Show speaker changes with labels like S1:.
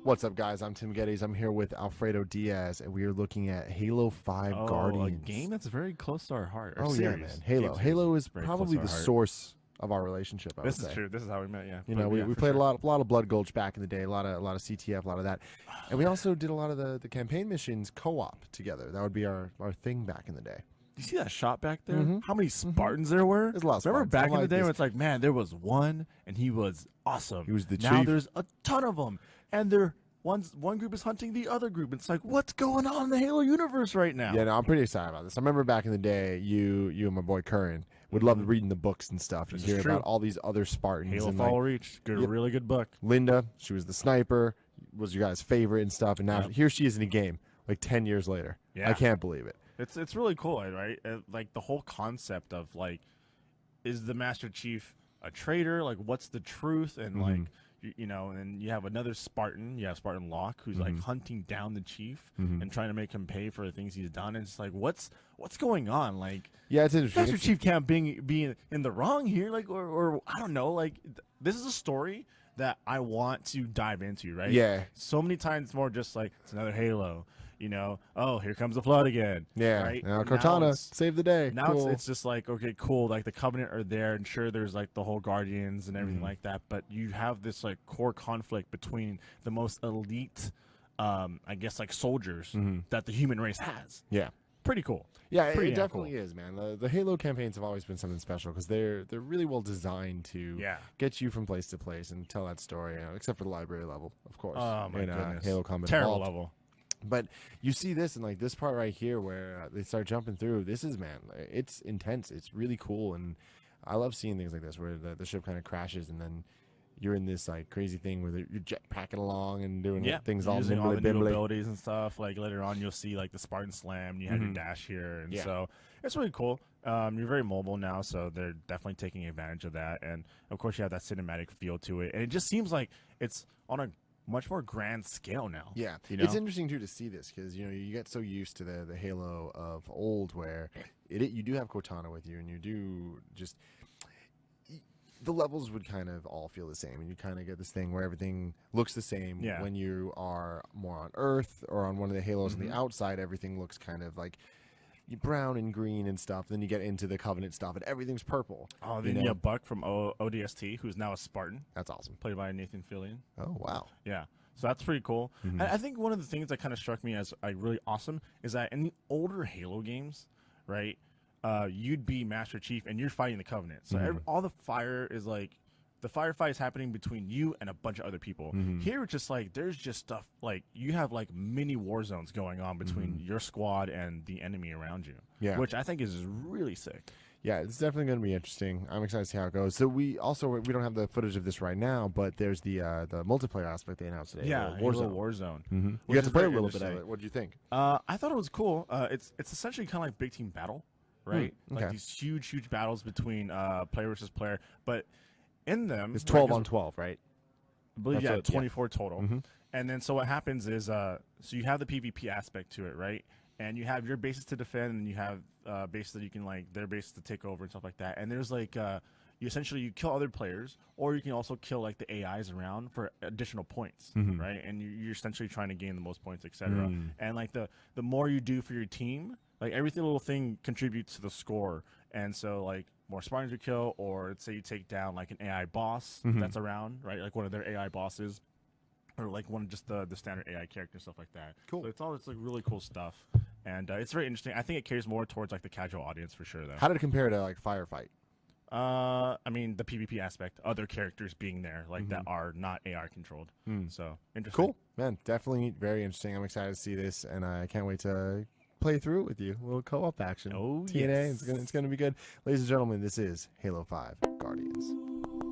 S1: What's up, guys? I'm Tim Geddes. I'm here with Alfredo Diaz, and we are looking at Halo 5 Guardians.
S2: A game that's very close to our heart.
S1: Oh, yeah, man. Halo. Halo is probably the source of our relationship, I would say.
S2: This is true. This is how we met, yeah.
S1: You know, we played a lot of Blood Gulch back in the day, a lot of CTF, a lot of that. And we also did a lot of the campaign missions co-op together. That would be our thing back in the day.
S2: You see that shot back there? How many Spartans there were?
S1: There's a lot of
S2: Remember
S1: Spartans.
S2: back in the day when it's like, man, there was one and he was awesome.
S1: He was the
S2: Now
S1: chief.
S2: there's a ton of them. And they're one group is hunting the other group. It's like, what's going on in the Halo universe right now?
S1: Yeah, no, I'm pretty excited about this. I remember back in the day, you and my boy Curran would love reading the books and stuff. You hear about all these other Spartans.
S2: Halo
S1: and
S2: Fall Reach, really good book.
S1: Linda, she was the sniper, was your guys' favorite and stuff, and now here she is in a game like 10 years later.
S2: Yeah.
S1: I can't believe it.
S2: It's really cool, right? Like the whole concept of like, is the Master Chief a traitor? Like, what's the truth? And like, you know, and you have another Spartan. You have Spartan Locke, who's like hunting down the Chief and trying to make him pay for the things he's done. And it's like, what's going on? Like,
S1: yeah, it's interesting.
S2: Master Chief can't be in the wrong here. Like, or I don't know. Like, this is a story that I want to dive into, right?
S1: Yeah.
S2: So many times more just like, it's another Halo. You know, oh, here comes the flood again.
S1: Yeah,
S2: right.
S1: Now Cortana save the day.
S2: Now
S1: cool.
S2: it's just like, okay, cool. Like the Covenant are there, and sure, there's like the whole Guardians and everything like that. But you have this like core conflict between the most elite, I guess, like soldiers that the human race has.
S1: Yeah,
S2: pretty cool.
S1: Yeah, it definitely is, man. The Halo campaigns have always been something special because they're really well designed to get you from place to place and tell that story. You know, except for the library level, of course.
S2: Oh my goodness,
S1: Halo Combat
S2: terrible
S1: Evolved.
S2: level.
S1: But you see this and like this part right here where they start jumping through. This is, man, it's intense. It's really cool, and I love seeing things like this where the ship kind of crashes and then you're in this like crazy thing where you're jetpacking along and doing things all
S2: using all the new
S1: bimbly.
S2: abilities and stuff. Like later on, you'll see like the Spartan Slam. You have your dash here, and so it's really cool. You're very mobile now, so they're definitely taking advantage of that. And of course, you have that cinematic feel to it, and it just seems like it's on a much more grand scale now.
S1: Yeah,
S2: you know?
S1: It's interesting too to see this because you know you get so used to the Halo of old where you do have Cortana with you and you do just the levels would kind of all feel the same and you kind of get this thing where everything looks the same. When you are more on Earth or on one of the Halos on the outside, everything looks kind of like brown and green and stuff. Then you get into the Covenant stuff and everything's purple.
S2: Oh, then you have Buck from ODST, who's now a Spartan.
S1: That's awesome.
S2: Played by Nathan Fillion.
S1: Oh, wow.
S2: Yeah. So that's pretty cool. I think one of the things that kind of struck me as like really awesome is that in the older Halo games, right, you'd be Master Chief and you're fighting the Covenant. So all the fire is like, the firefight is happening between you and a bunch of other people. Here, it's just like there's just stuff like you have like mini war zones going on between your squad and the enemy around you. Yeah, which I think is really sick.
S1: Yeah, it's definitely going to be interesting. I'm excited to see how it goes. So we don't have the footage of this right now, but there's the multiplayer aspect they announced today.
S2: Yeah, Warzone.
S1: You got to play a little bit of it. What did you think?
S2: I thought it was cool. It's essentially kind of like big team battle, right? Like these huge battles between player versus player, but in them,
S1: it's 12 on 12, right?
S2: I believe 24 total. And then so what happens is so you have the PvP aspect to it, right? And you have your bases to defend, and you have bases that you can like their bases to take over and stuff like that. And there's like you kill other players, or you can also kill like the AIs around for additional points, right? And you're essentially trying to gain the most points, etc. And like the more you do for your team, like every little thing contributes to the score. And so like more Spartans you kill, or let's say you take down like an AI boss that's around, right? Like one of their AI bosses, or like one of just the standard AI characters, stuff like that.
S1: Cool.
S2: So it's like really cool stuff, and it's very interesting. I think it caters more towards like the casual audience for sure, though.
S1: How did it compare to like Firefight?
S2: I mean the PvP aspect, other characters being there like that are not AR controlled. So interesting.
S1: Cool, man. Definitely very interesting. I'm excited to see this, and I can't wait to play through it with you. A little co-op action.
S2: Oh,
S1: TNA. It's gonna be good. Ladies and gentlemen, this is Halo 5 Guardians.